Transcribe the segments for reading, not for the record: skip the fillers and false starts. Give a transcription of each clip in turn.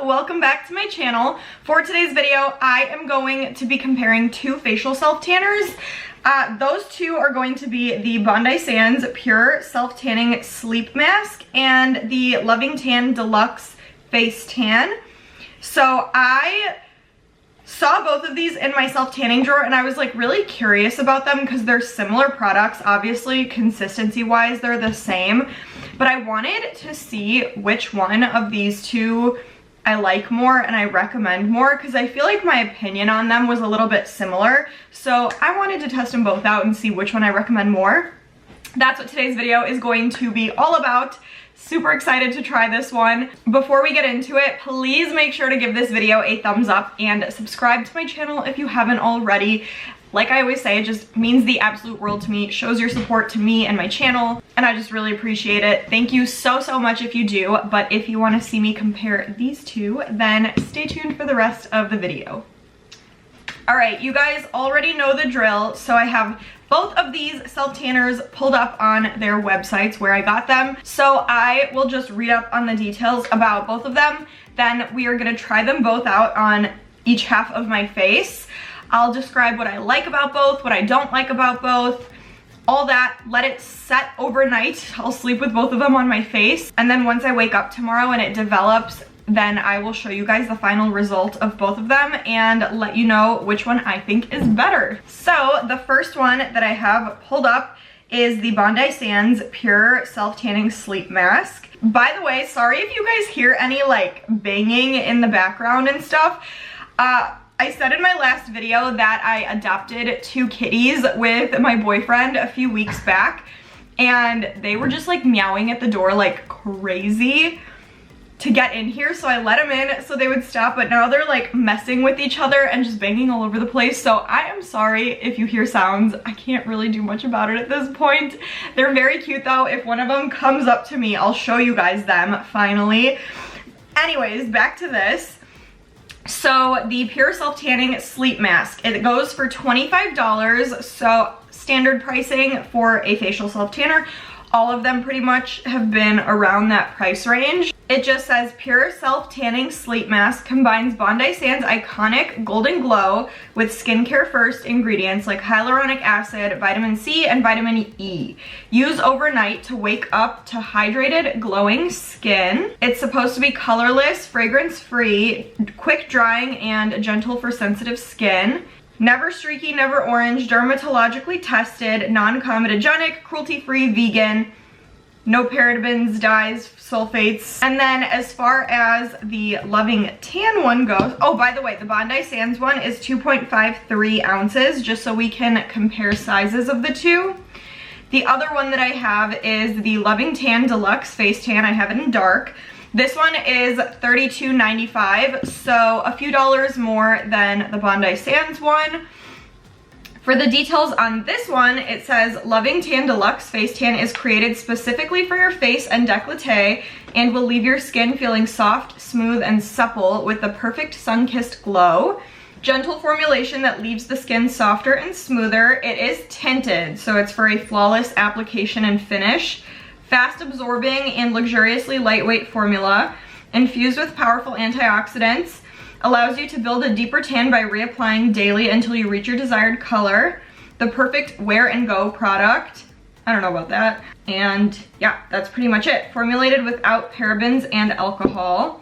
welcome back to my channel. For today's video, I am going to be comparing two facial self-tanners. Those two are going to be the Bondi Sands Pure Self-Tanning Sleep Mask and the Loving Tan Deluxe Face Tan. So I saw both of these in my self-tanning drawer and I was like really curious about them because they're similar products. Obviously, consistency-wise, they're the same. But I wanted to see which one of these two I like more and I recommend more because I feel like my opinion on them was a little bit similar. So I wanted to test them both out and see which one I recommend more. That's what today's video is going to be all about. Super excited to try this one. Before we get into it, please make sure to give this video a thumbs up and subscribe to my channel if you haven't already. Like I always say, it just means the absolute world to me. It shows your support to me and my channel, and I just really appreciate it. Thank you so much if you do, but if you want to see me compare these two, then stay tuned for the rest of the video. Alright, you guys already know the drill, so I have both of these self-tanners pulled up on their websites where I got them. So I will just read up on the details about both of them, then we are going to try them both out on each half of my face. I'll describe what I like about both, what I don't like about both, all that, let it set overnight. I'll sleep with both of them on my face, and then once I wake up tomorrow and it develops, then I will show you guys the final result of both of them and let you know which one I think is better. So the first one that I have pulled up is the Bondi Sands Pure Self-Tanning Sleep Mask. By the way, sorry if you guys hear any like banging in the background and stuff. I said in my last video that I adopted two kitties with my boyfriend a few weeks back, and they were just like meowing at the door like crazy to get in here, so I let them in so they would stop, but now they're like messing with each other and just banging all over the place. So I am sorry if you hear sounds. I can't really do much about it at this point. They're very cute though. If one of them comes up to me, I'll show you guys them finally. Anyways, back to this. So the Pure Self-Tanning Sleep Mask, it goes for $25, so standard pricing for a facial self-tanner. All of them pretty much have been around that price range. It just says Pure Self-Tanning Sleep Mask combines Bondi Sands' iconic golden glow with skincare first ingredients like hyaluronic acid, vitamin C, and vitamin E. Use overnight to wake up to hydrated, glowing skin. It's supposed to be colorless, fragrance-free, quick drying, and gentle for sensitive skin. Never streaky, never orange, dermatologically tested, non-comedogenic, cruelty-free, vegan, no parabens, dyes, sulfates. And then as far as the Loving Tan one goes, oh, by the way, the Bondi Sands one is 2.53 ounces, just so we can compare sizes of the two. The other one that I have is the Loving Tan Deluxe Face Tan. I have it in dark. This one is $32.95, so a few dollars more than the Bondi Sands one. For the details on this one, it says Loving Tan Deluxe Face Tan is created specifically for your face and décolleté and will leave your skin feeling soft, smooth, and supple with the perfect sun-kissed glow. Gentle formulation that leaves the skin softer and smoother. It is tinted, so it's for a flawless application and finish. Fast absorbing and luxuriously lightweight formula, infused with powerful antioxidants, allows you to build a deeper tan by reapplying daily until you reach your desired color. The perfect wear and go product. I don't know about that. And yeah, that's pretty much it. Formulated without parabens and alcohol.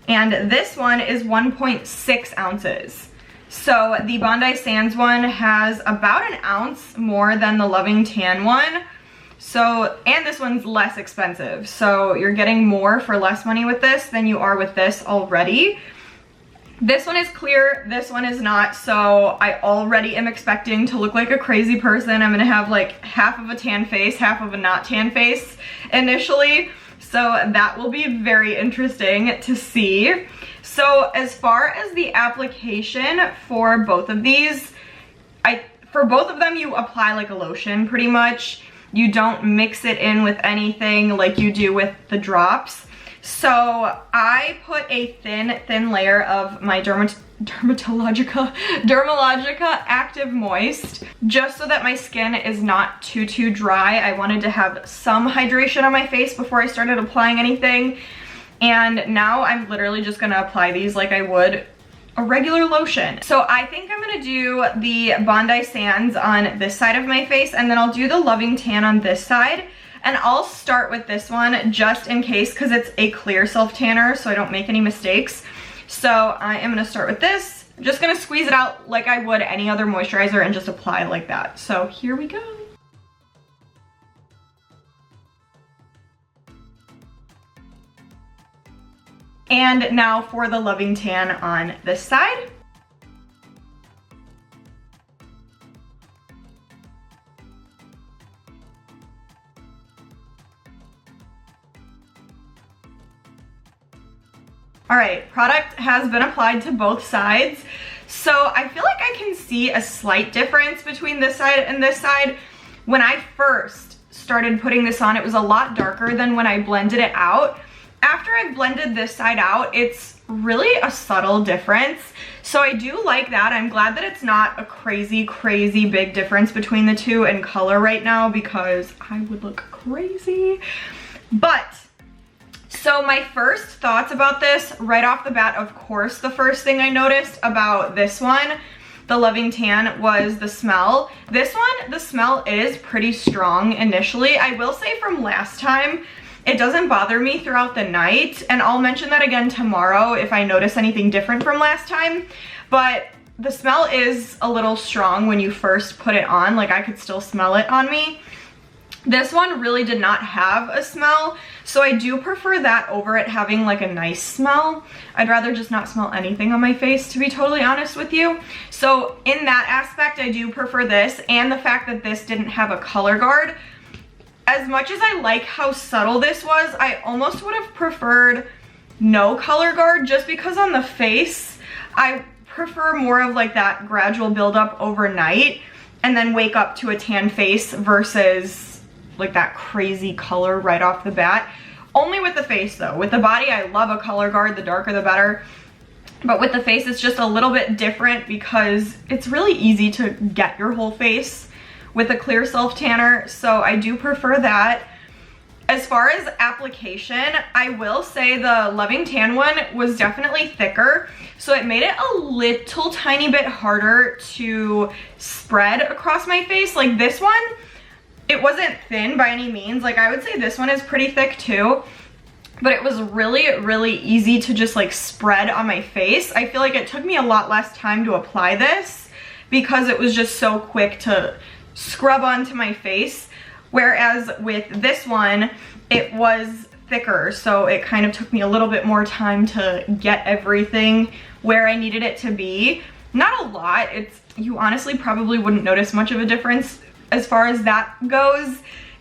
And this one is 1.6 ounces. So the Bondi Sands one has about an ounce more than the Loving Tan one. So, and this one's less expensive. So you're getting more for less money with this than you are with this already. This one is clear, this one is not, so I already am expecting to look like a crazy person. I'm gonna have like half of a tan face, half of a not tan face initially. So that will be very interesting to see. So as far as the application for both of these, for both of them you apply like a lotion pretty much. You don't mix it in with anything like you do with the drops. So I put a thin layer of my Dermalogica Active Moist just so that my skin is not too dry. I wanted to have some hydration on my face before I started applying anything. And now I'm literally just gonna apply these like I would a regular lotion. So I think I'm gonna do the Bondi Sands on this side of my face, and then I'll do the Loving Tan on this side. And I'll start with this one just in case, because it's a clear self tanner, so I don't make any mistakes. So I am gonna start with this. I'm just gonna squeeze it out like I would any other moisturizer and just apply like that. So here we go. And now for the Loving Tan on this side. All right, product has been applied to both sides. So I feel like I can see a slight difference between this side and this side. When I first started putting this on, it was a lot darker than when I blended it out. After I've blended this side out, it's really a subtle difference. So I do like that. I'm glad that it's not a crazy, crazy big difference between the two in color right now, because I would look crazy. But, so my first thoughts about this, right off the bat, of course, the first thing I noticed about this one, the Loving Tan, was the smell. This one, the smell is pretty strong initially. I will say from last time, it doesn't bother me throughout the night, and I'll mention that again tomorrow if I notice anything different from last time. But the smell is a little strong when you first put it on, like I could still smell it on me. This one really did not have a smell, so I do prefer that over it having like a nice smell. I'd rather just not smell anything on my face, to be totally honest with you. So in that aspect, I do prefer this, and the fact that this didn't have a color guard. As much as I like how subtle this was, I almost would have preferred no color guard, just because on the face, I prefer more of like that gradual buildup overnight and then wake up to a tan face versus like that crazy color right off the bat. Only with the face though. With the body, I love a color guard, the darker the better. But with the face, it's just a little bit different because it's really easy to get your whole face with a clear self tanner, so I do prefer that. As far as application, I will say the Loving Tan one was definitely thicker, so it made it a little tiny bit harder to spread across my face. Like this one, it wasn't thin by any means. Like I would say this one is pretty thick too, but it was really, really easy to just like spread on my face. I feel like it took me a lot less time to apply this because it was just so quick to scrub onto my face, whereas with this one it was thicker, so it kind of took me a little bit more time to get everything where I needed it to be. Not a lot. You honestly probably wouldn't notice much of a difference as far as that goes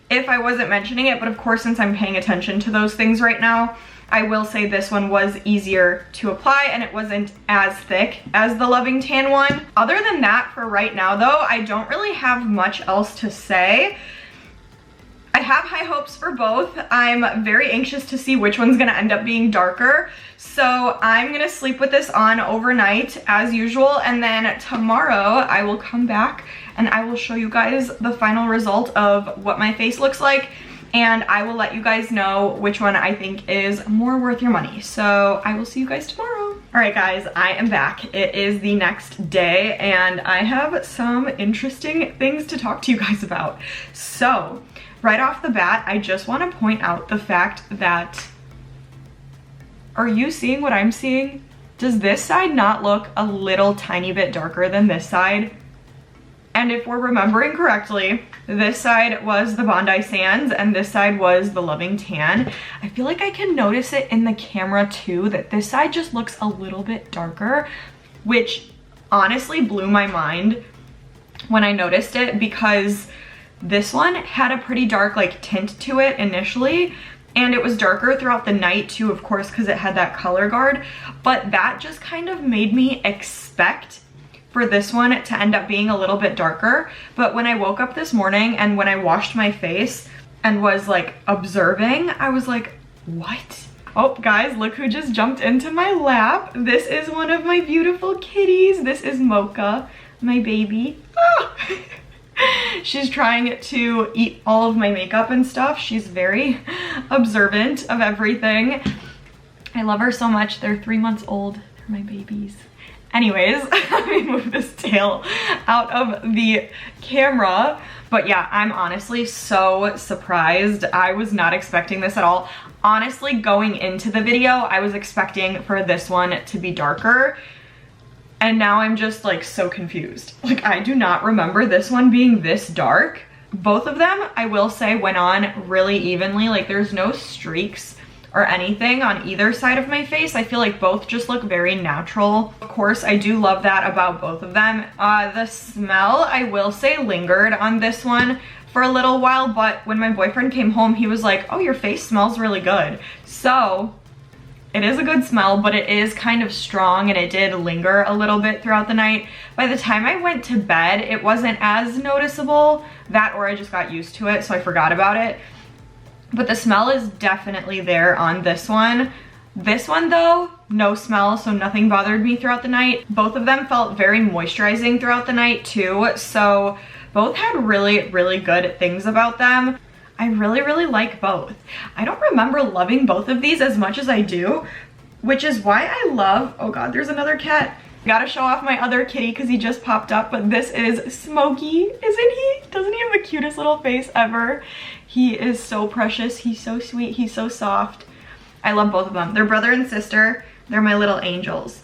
if I wasn't mentioning it, but of course, since I'm paying attention to those things right now, I will say this one was easier to apply and it wasn't as thick as the Loving Tan one. Other than that, for right now though, I don't really have much else to say. I have high hopes for both. I'm very anxious to see which one's gonna end up being darker. So I'm gonna sleep with this on overnight as usual, and then tomorrow I will come back and I will show you guys the final result of what my face looks like, and I will let you guys know which one I think is more worth your money. So I will see you guys tomorrow. All right guys, I am back. It is the next day and I have some interesting things to talk to you guys about. So right off the bat, I just want to point out the fact that, are you seeing what I'm seeing? Does this side not look a little tiny bit darker than this side? And if we're remembering correctly, this side was the Bondi Sands and this side was the Loving Tan. I feel like I can notice it in the camera too, that this side just looks a little bit darker, which honestly blew my mind when I noticed it, because this one had a pretty dark like tint to it initially, and it was darker throughout the night too, of course, because it had that color guard. But that just kind of made me expect for this one to end up being a little bit darker. But when I woke up this morning and when I washed my face and was like observing, I was like, what? Oh guys, look who just jumped into my lap. This is one of my beautiful kitties. This is Mocha, my baby. Oh. She's trying to eat all of my makeup and stuff. She's very observant of everything. I love her so much. They're 3 months old. They're my babies. Anyways, let me move this tail out of the camera. But yeah, I'm honestly so surprised. I was not expecting this at all. Honestly, going into the video, I was expecting for this one to be darker. And now I'm just like so confused. Like, I do not remember this one being this dark. Both of them, I will say, went on really evenly. Like, there's no streaks or anything on either side of my face. I feel like both just look very natural. Of course, I do love that about both of them. The smell, I will say, lingered on this one for a little while, but when my boyfriend came home, he was like, oh, your face smells really good. So it is a good smell, but it is kind of strong and it did linger a little bit throughout the night. By the time I went to bed, it wasn't as noticeable. That, or I just got used to it, so I forgot about it. But the smell is definitely there on this one. This one though, no smell, so nothing bothered me throughout the night. Both of them felt very moisturizing throughout the night too, so both had really, really good things about them. I really, really like both. I don't remember loving both of these as much as I do, which is why I love, oh God, there's another cat. Gotta show off my other kitty because he just popped up, but this is Smokey, isn't he? Doesn't he have the cutest little face ever? He is so precious, he's so sweet, he's so soft. I love both of them. They're brother and sister. They're my little angels.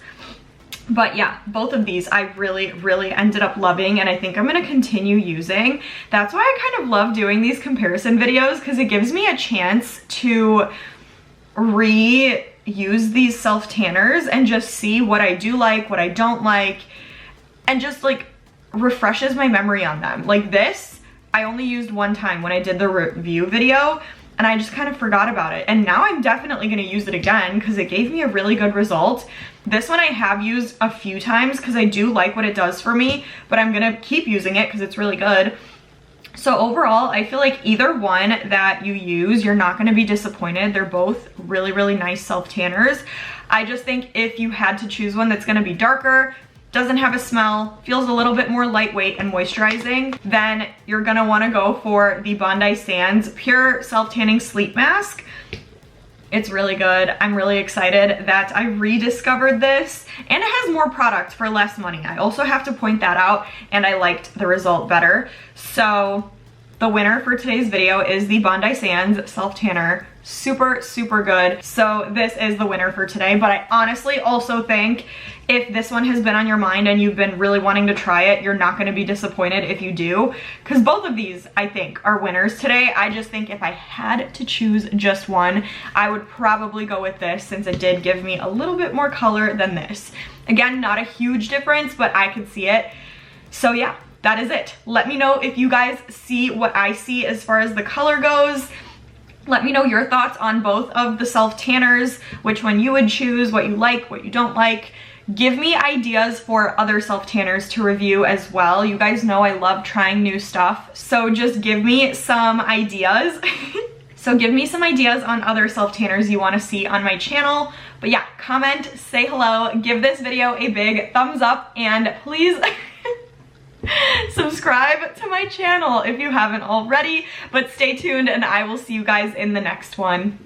But yeah, both of these I really, really ended up loving, and I think I'm gonna continue using. That's why I kind of love doing these comparison videos, because it gives me a chance to reuse these self tanners and just see what I do like, what I don't like, and just like refreshes my memory on them. Like this, I only used one time when I did the review video, and I just kind of forgot about it. And now I'm definitely gonna use it again because it gave me a really good result. This one I have used a few times because I do like what it does for me, but I'm gonna keep using it because it's really good. So overall, I feel like either one that you use, you're not gonna be disappointed. They're both really, really nice self tanners. I just think if you had to choose one that's gonna be darker, doesn't have a smell, feels a little bit more lightweight and moisturizing, then you're gonna wanna go for the Bondi Sands Pure Self Tanning Sleep Mask. It's really good. I'm really excited that I rediscovered this, and it has more product for less money. I also have to point that out, and I liked the result better. So the winner for today's video is the Bondi Sands Self Tanner. Super, super good. So this is the winner for today, but I honestly also think if this one has been on your mind and you've been really wanting to try it, you're not gonna be disappointed if you do, because both of these, I think, are winners today. I just think if I had to choose just one, I would probably go with this, since it did give me a little bit more color than this. Again, not a huge difference, but I could see it. So yeah, that is it. Let me know if you guys see what I see as far as the color goes. Let me know your thoughts on both of the self tanners, which one you would choose, what you like, what you don't like. Give me ideas for other self tanners to review as well. You guys know I love trying new stuff, so just give me some ideas. So give me some ideas on other self tanners you want to see on my channel. But yeah, comment, say hello, give this video a big thumbs up, and please subscribe to my channel if you haven't already. But stay tuned and I will see you guys in the next one.